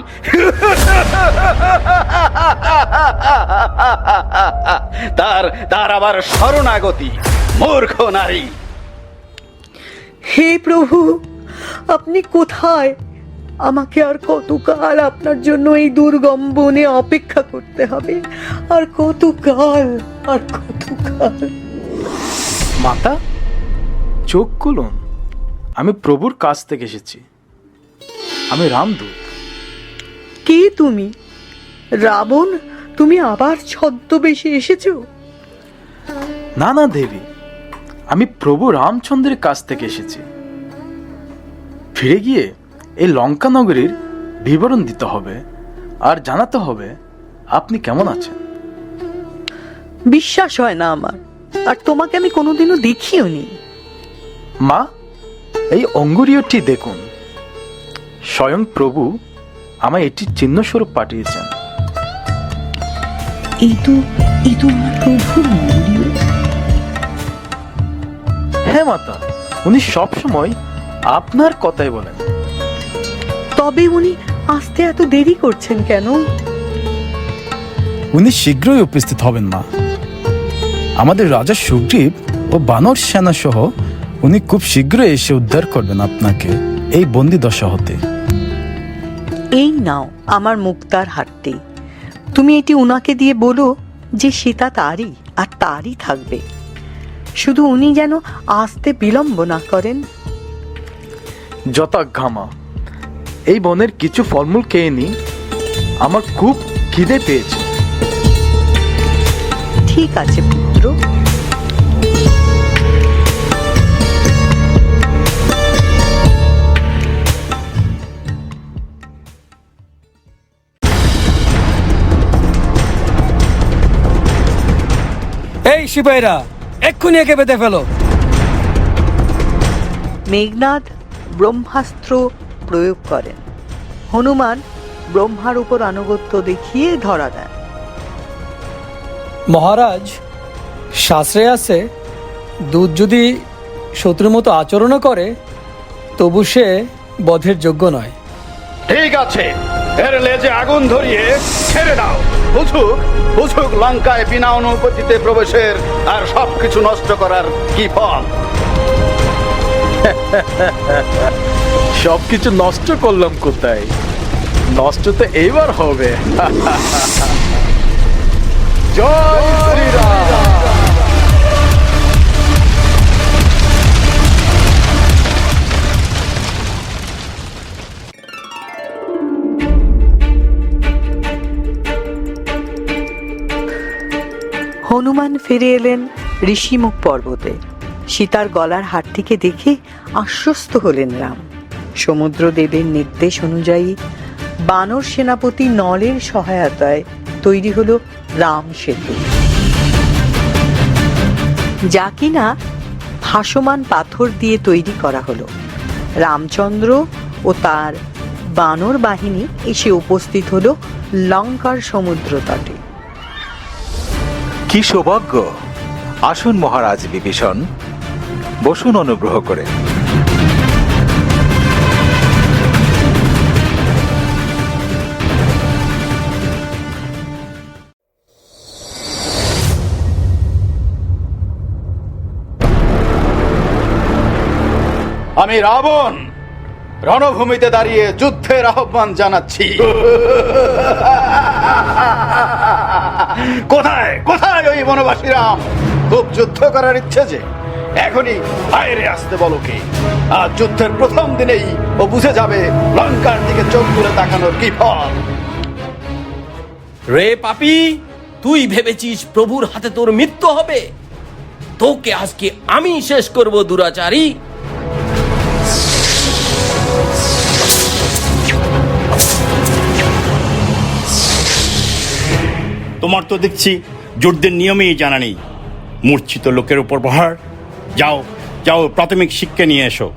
তার আবার শরণাগতি, মূর্খ নারী। হে প্রভু, আপনি কোথায়? আমাকে আর কতকাল আপনার জন্য এই দুর্গম বনে অপেক্ষা করতে হবে? আর কতকাল? মাতা, চোখ খুলুন, আমি প্রভুর কাছ থেকে এসেছি। আমি রামদূত। কে তুমি? রাবণ, তুমি আবার ছদ্মবেশে এসেছো? না না দেবী, আমি প্রভু রামচন্দ্রের কাছ থেকে এসেছি। ফিরে গিয়ে এই লঙ্কা নগরীর বিবরণ দিতে হবে আর জানাতে হবে আপনি কেমন আছেন। বিশ্বাস হয় না আমার, আর তোমাকে আমি কোনোদিনও দেখিও নি। মা, এই অঙ্গুরীয়টি দেখুন, স্বয়ং প্রভু আমায় এটির চিহ্নস্বরূপ পাঠিয়েছেন। এই তো আমার প্রভুর অঙ্গুরীয়। হ্যাঁ মাতা, উনি সবসময় আপনার কথাই বলেন। তবে উনি আসতে এত দেরি করছেন কেন? উনি শীঘ্রই উপস্থিত হবেন মা। আমাদের রাজা সুগ্রীব ও বানর সেনা সহ উনি খুব শীঘ্রই এসে উদ্ধার করবেন আপনাকে এই বন্দি দশা হতে। এই নাও আমার মুক্তার হারটি, তুমি এটি উনাকে দিয়ে বলো যে সীতা তারই আর তারই থাকবে, শুধু উনি যেন আসতে বিলম্ব না করেন। যথাজ্ঞা মা। এই বনের কিছু ফলমূল খেয়ে নি, আমার খুব খিদে পেয়েছে। ঠিক আছে পুত্র। এই সিপাহীরা, এক্ষুনি একে বেঁধে ফেলো। মেঘনাদ ব্রহ্মাস্ত্র প্রয়োগ করেন। হনুমান ব্রহ্মার উপর আনুগত্য দেখিয়ে ধরা দেন। মহারাজ, শাস্ত্রে আছে দুধ যদি শত্রুর মতো আচরণও করে তবু সে বধের যোগ্য নয়। ঠিক আছে, এর লেজে আগুন ধরিয়ে ছেড়ে দাও। বুঝুক লঙ্কায় বিনা অনুমতিতে প্রবেশের আর সবকিছু নষ্ট করার কি ফল। সবকিছু নষ্ট করলাম কোথায়? নষ্ট তো এইবার হবে। জয় শ্রীরাম। হনুমান ফিরে এলেন ঋষিমুখ পর্বতে। সীতার গলার হারটিকে দেখে আশ্বস্ত হলেন রাম। সমুদ্রদেবের নির্দেশ অনুযায়ী বানর সেনাপতি নলের সহায়তায় তৈরি হলো রাম সেতু, যা কিনা ভাসমান পাথর দিয়ে তৈরি করা হলো। রামচন্দ্র ও তার বানর বাহিনী এসে উপস্থিত হলো লঙ্কার সমুদ্র তটে। কি সৌভাগ্য! আসুন মহারাজ বিভীষণ, বসুন অনুগ্রহ করে। আমি রাবণ রণভূমিতে দাঁড়িয়ে যুদ্ধের আহ্বান জানাচ্ছি। কোথায় ওই বনবাসী রাম? খুব যুদ্ধ করার ইচ্ছে যে, এখনই বাইরে আসতে বলো কে। আর যুদ্ধের প্রথম দিনেই ও বুঝে যাবে লঙ্কার দিকে চোখ তুলে তাকানোর কি ফল। রে পাপী, তুই ভেবেছিস প্রভুর হাতে তোর মৃত্যু হবে? তোকে আজকে আমি শেষ করব দুরাচারী। তোমার তো দেখছি যুদ্ধের নিয়মেই জানা নেই। মূর্ছিত লোকের উপর প্রহার। যাও প্রাথমিক শিক্ষা নিয়ে এসো।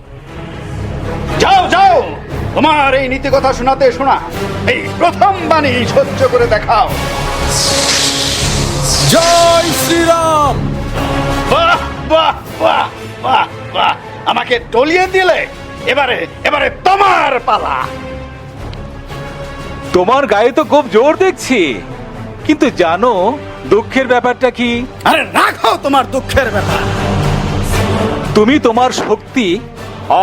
যাও, তোমার এই নীতি কথা শোনা এই প্রথম বাণী সহ্য করে দেখাও। জয় শ্রীরাম। বাহ বাহ বাহ বাহ বাহ, আমাকে টলিয়ে দিলে। এবারে তোমার পালা। তোমার গায়ে তো খুব জোর দেখছি, কিন্তু জানো দুঃখের ব্যাপারটা কি? আরে রাখো তোমার দুঃখের ব্যাপার। তুমি তোমার শক্তি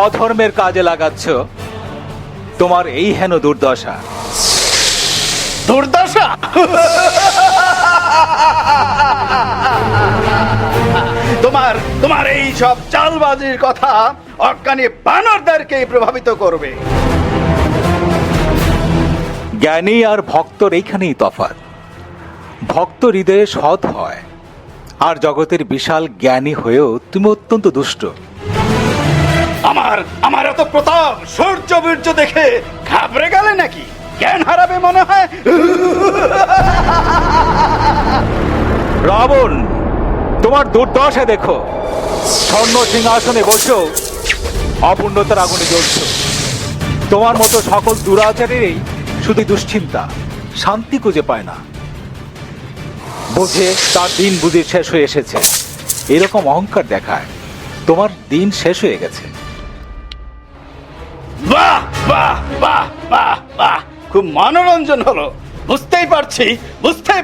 অধর্মের কাজে লাগাচ্ছ। তোমার এই হেন দুর্দশা। তোমার এই সব চালবাজির কথা অজ্ঞানী বানরদেরকেই প্রভাবিত করবে। জ্ঞানী আর ভক্তর এইখানেই তফাৎ। ভক্ত হৃদয়ে সৎ হয়, আর জগতের বিশাল জ্ঞানী হয়েও তুমি অত্যন্ত দুষ্ট। আমার এত প্রতাপ সূর্য বীর্য দেখে ঘাবড়ে গেলে নাকি? জ্ঞান হারাবে মনে হয়। রাবণ, তোমার দুর্দশা দেখো। স্বর্ণ সিংহাসনে বসেও অপূর্ণতার আগুনে জ্বলছ। তোমার মতো সকল দুরাচারেরই শুধু দুশ্চিন্তা, শান্তি খুঁজে পায় না। বুঝে তার দিন বুঝে শেষ হয়ে এসেছে, এরকম অহংকার দেখায় তোমার দিন শেষ হয়ে গেছে। বাহ বাহ বাহ বাহ বাহ, খুব মনোরঞ্জন হলো। বুঝতেই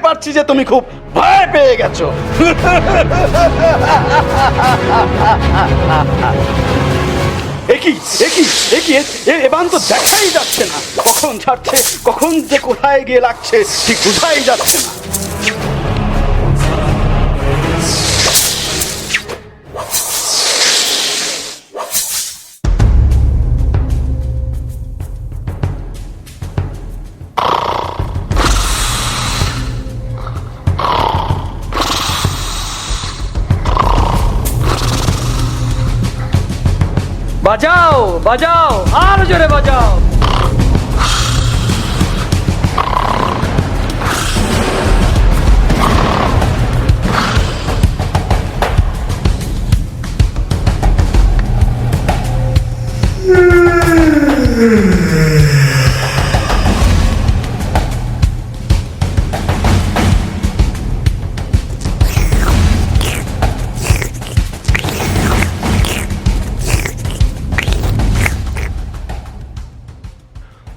পারছি যে তুমি খুব ভয় পেয়ে গেছো। এবার তো দেখাই যাচ্ছে না, কখন ছাড়ছে কখন যে কোথায় গিয়ে লাগছে ঠিক বোঝাই যাচ্ছে না। বাজাও বাজাও, আর জোরে বাজাও।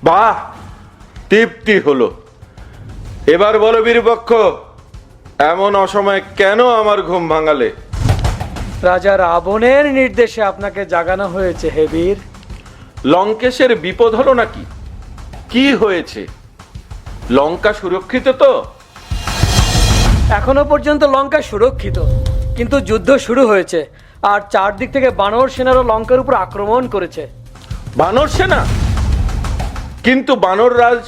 বাহ, তৃপ্তি হলো। এবার বলো বীরপক্ষ, এমন অসময়ে কেন আমার ঘুম ভাঙালে? রাজা রাবণের নির্দেশে আপনাকে জাগানো হয়েছে হে বীর। লঙ্কেশের বিপদ হলো নাকি? কি হয়েছে? লঙ্কা সুরক্ষিত তো? এখনো পর্যন্ত লঙ্কা সুরক্ষিত, কিন্তু যুদ্ধ শুরু হয়েছে আর চারদিক থেকে বানর সেনারও লঙ্কার উপর আক্রমণ করেছে। বানর সেনা? কিন্তু বানর রাজ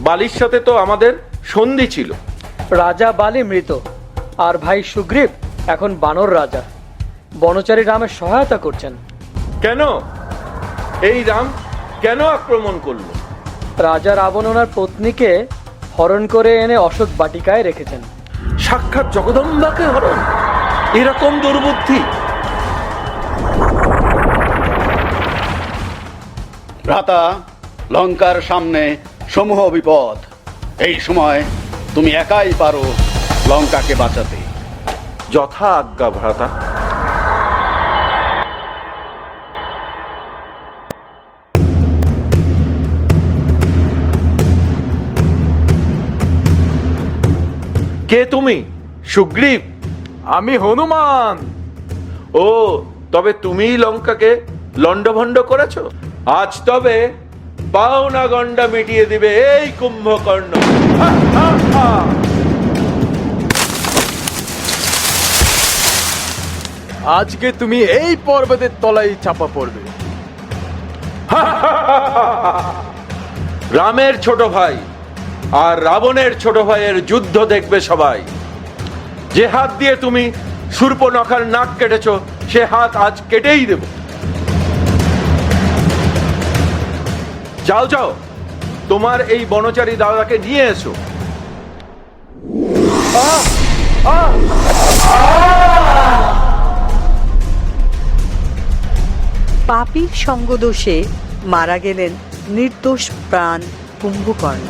বালির সাথে তো আমাদের সন্ধি ছিল। রাজা বালি মৃত, আর ভাই সুগ্রীব এখন বানর রাজা। বনচারী রামের সহায়তা করছেন। কেন এই রাম কেন আক্রমণ করলো? রাজা রাবণ ওনার পত্নীকে হরণ করে এনে অশোক বাটিকায় রেখেছেন। সাক্ষাৎ জগদম্বাকে হরণ? এরকম দুর্বুদ্ধি? ভ্রাতা, লঙ্কার সামনে সমূহ বিপদ। এই সময় তুমি একাই পারো লঙ্কাকে বাঁচাতে। যথা আজ্ঞা ভ্রাতা। কে তুমি? সুগ্রীব? আমি হনুমান। ও, তবে তুমিই লঙ্কাকে লণ্ডভণ্ড করেছো। আজ তবে পাওনা গন্ডা মিটিয়ে দিবে এই কুম্ভকর্ণ। আজকে তুমি এই পর্বতের তলায় চাপা পড়বে। রামের ছোট ভাই আর রাবণের ছোট ভাইয়ের যুদ্ধ দেখবে সবাই। যে হাত দিয়ে তুমি শূর্পণখার নাক কেটেছো, সে হাত আজ কেটেই দেব। যাও যাও, তোমার এই বনচারী দাদাকে নিয়ে এসো। পাপীর সঙ্গদোষে মারা গেলেন নির্দোষ প্রাণ কুম্ভকর্ণ।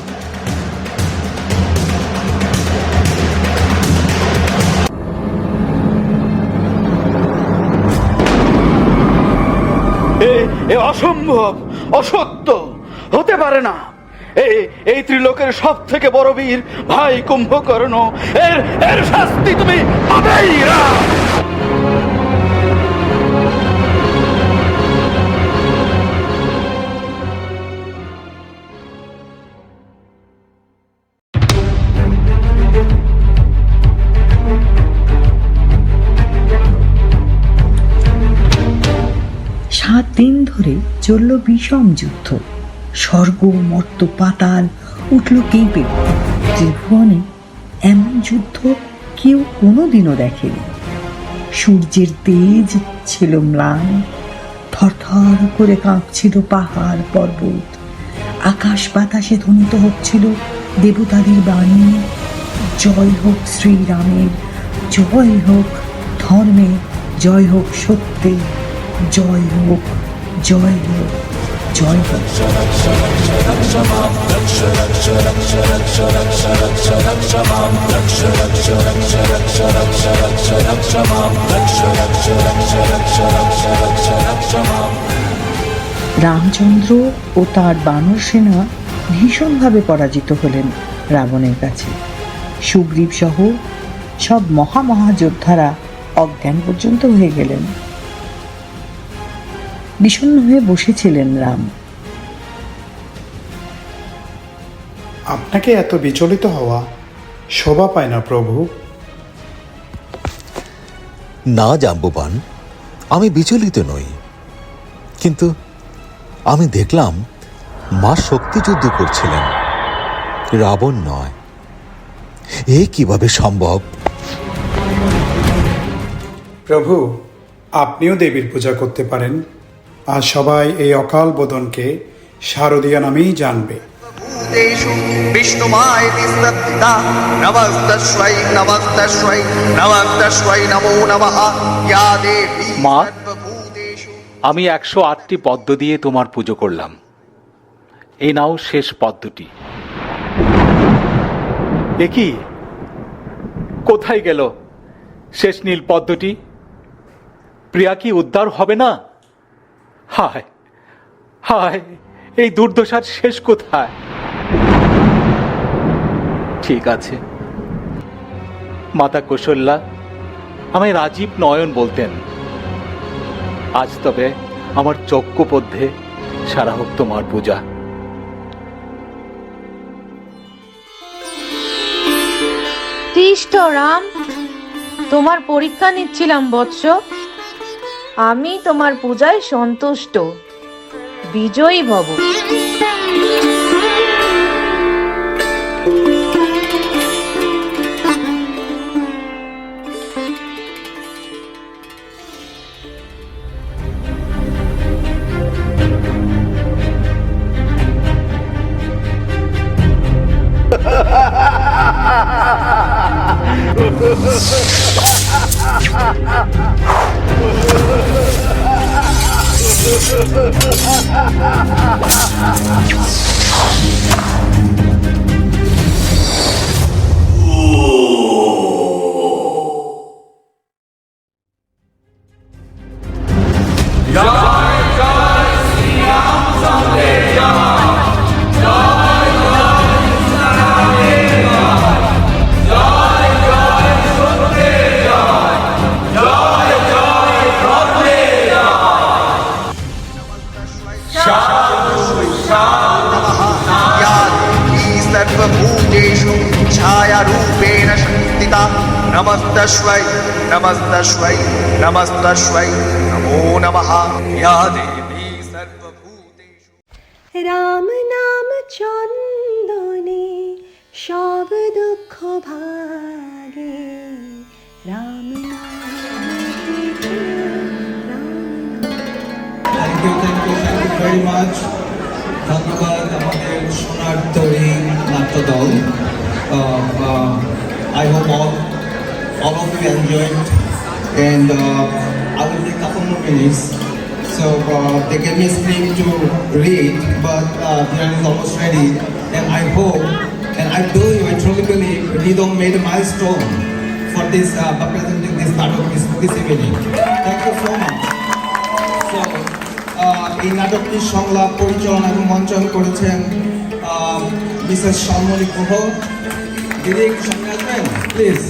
এ অসম্ভব, অসত্য, হতে পারে না। এই ত্রিলোকের সব থেকে বড় বীর ভাই কুম্ভকর্ণ, এর শাস্তি তুমি পাবেই। সাত দিন ধরে চলল বিষম যুদ্ধ। স্বর্গ, মর্ত্য, পাতাল উঠল কেঁপে। ত্রিভুবনে এমন যুদ্ধ কেউ কোনোদিনও দেখেনি। সূর্যের তেজ ছিল ম্লান, থরথর করে কাঁপছিল পাহাড় পর্বত। আকাশ বাতাসে ধ্বনিত হচ্ছিল দেবতাদের বাণী, জয় হোক শ্রীরামের, জয় হোক ধর্মে, জয় হোক সত্যে, জয় হোক, জয় হোক, জয় হোক। রামচন্দ্র ও তার বানর সেনা ভীষণভাবে পরাজিত হলেন রাবণের কাছে। সুগ্রীব সহ সব মহামহাযোদ্ধারা অজ্ঞান পর্যন্ত হয়ে গেলেন। বিষণ্ণ হয়ে বসেছিলেন রাম। আপনাকে এত বিচলিত হওয়া শোভা পায় না প্রভু। না জাম্বুবান, আমি বিচলিত নই, কিন্তু আমি দেখলাম মা শক্তিযুদ্ধ করছিলেন, রাবণ নয়। এ কিভাবে সম্ভব? প্রভু, আপনিও দেবীর পূজা করতে পারেন, আর সবাই এই অকাল বোধনকে শারদীয়া নামেই জানবে। বিষ্ণুমায়েতি সত্তা নমস্তস্मै নমস্তস্मै নমস্তস্मै নমো নমঃ ইয়া দেবী। মা, আমি 108টি পদ্ম দিয়ে তোমার পুজো করলাম। এই নাও শেষ পদ্মটি। এ কি, কোথায় গেল শেষ নীল পদ্মটি? প্রিয়া কি উদ্ধার হবে না? হায় হায়, এই দুর্দশার শেষ কোথায়? ঠিক আছে, মাতা কৌশল্যা আমায় রাজীব নয়ন বলতেন। আজ তবে আমার চক্ষুপথে সারা হোক তোমার পূজা। তিষ্ঠ রাম, তোমার পরীক্ষা নিচ্ছিলাম বৎস। আমি তোমার পূজায় সন্তুষ্ট, বিজয়ী ভব। सर्वभूतेषु छायारूपेण संस्थिता नमस्तस्मै नमस्तस्मै नमस्तस्मै नमो नमः या देवी सर्वभूतेषु। রাম নাম চন্দনে সব দুঃখ ভাগে, Ram thank you very much. ধন্যবাদ আমাদের সোনার তরী নাট্যদল। I hope all of you enjoyed, and I will take a couple more minutes. So they gave me a script to read, but the is almost ready, and I hope, and I truly believe Ridom made a milestone for this presenting this natok this evening. Thank you so much. So এই নাটকটির সংলাপ পরিচালনা এবং মঞ্চায়ন করেছেন Mrs শালমণি Guha. দিদি একটু সামনে আসবেন প্লিজ।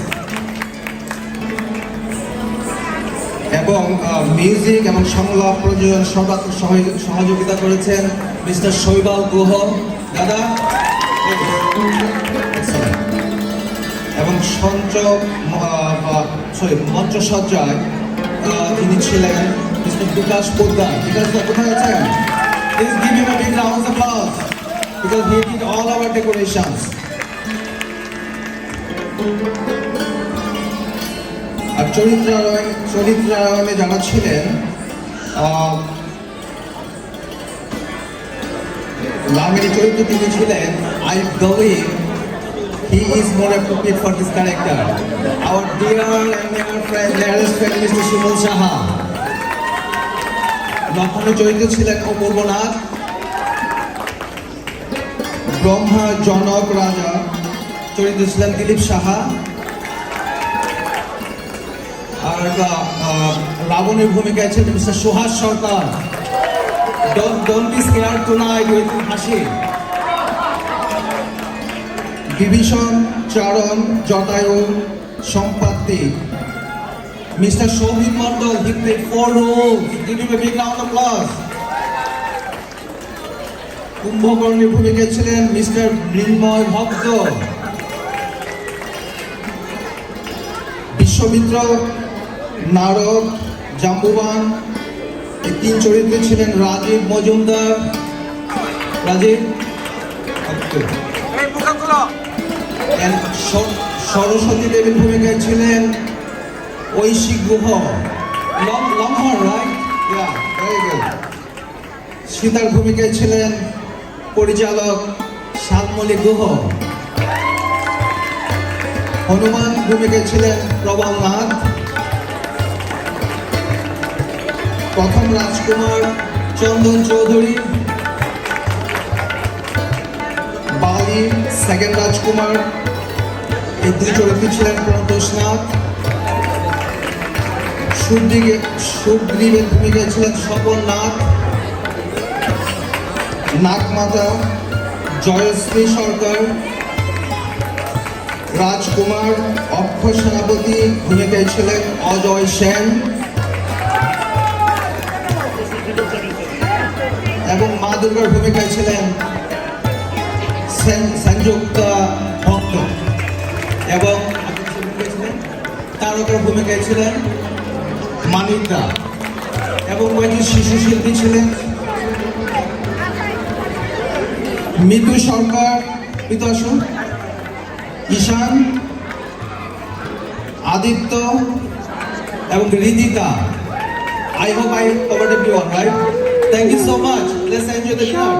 এবং মিউজিক এবং সংলাপ প্রযোজন সর্বাত্মক সহযোগিতা করেছেন মিস্টার শৈবাল গুহ দাদা। এবং মঞ্চসজ্জায় যিনি ছিলেন মিস্টার বিকাশ পোদ্দার। বিকাশ দা কোথায় আছেন? Please give him a big round of applause. because he did all our decorations. আর চরিত্রায়নে যারা ছিলেন, রামের চরিত্র তিনি ছিলেন, I believe he is more appropriate for this character. Our dear and dear friend, dearest friend, Mr. Shimul Saha. লক্ষণের চরিত্র ছিলেন অপূর্বনাথ, ব্রহ্মা জনক রাজা চরিত্র ছিলেন দিলীপ সাহা, আর রাবণের ভূমিকায় ছিলেন mister Suhas Sarkar. Don't be scared tonight with হাসি। বিভীষণ, চারণ, Jatayu, Sampati, Mr. Shobhit Mandal, he played 4 roles. Give him a big round of applause. কুম্ভকর্ণের ভূমিকায় ছিলেন মিস্টার মৃন্ময় ভক্ত। বিশ্বমিত্র, নারদ, জাম্বুবান, এই 3 চরিত্রে ছিলেন রাজীব মজুমদার। রাজীব সরস্বতী দেবীর ভূমিকায় ছিলেন ঐশী গুহ। লম্হর, রাইট? ইয়া, ভেরি গুড। সীতার ভূমিকায় ছিলেন পরিচালক শালমলী গুহ। হনুমান ভূমিকায় ছিলেন প্রবল নাথ। প্রথম রাজকুমার চন্দন চৌধুরী। বালি সেকেন্ড রাজকুমার, এই 2 চরিত্রে ছিলেন প্রণতোষ নাথ। সুগ্রীবের ভূমিকায় ছিলেন স্বপন নাথ। নাগমাতা জয়শ্রী সরকার। রাজকুমার অক্ষয় সেনাপতি ভূমিকায় ছিলেন অজয় সেন এবং মা দুর্গার ভূমিকায় ছিলেন সংযুক্তা ভক্ত এবং তারকার ভূমিকায় ছিলেন মানিকদা এবং কয়েকজন শিশু শিল্পী ছিলেন মিতু সরকার, মিতু আসুন, ঈশান, আদিত্য এবং Ridita. I hope I covered everyone, right? Thank you so much. Let's enjoy the show.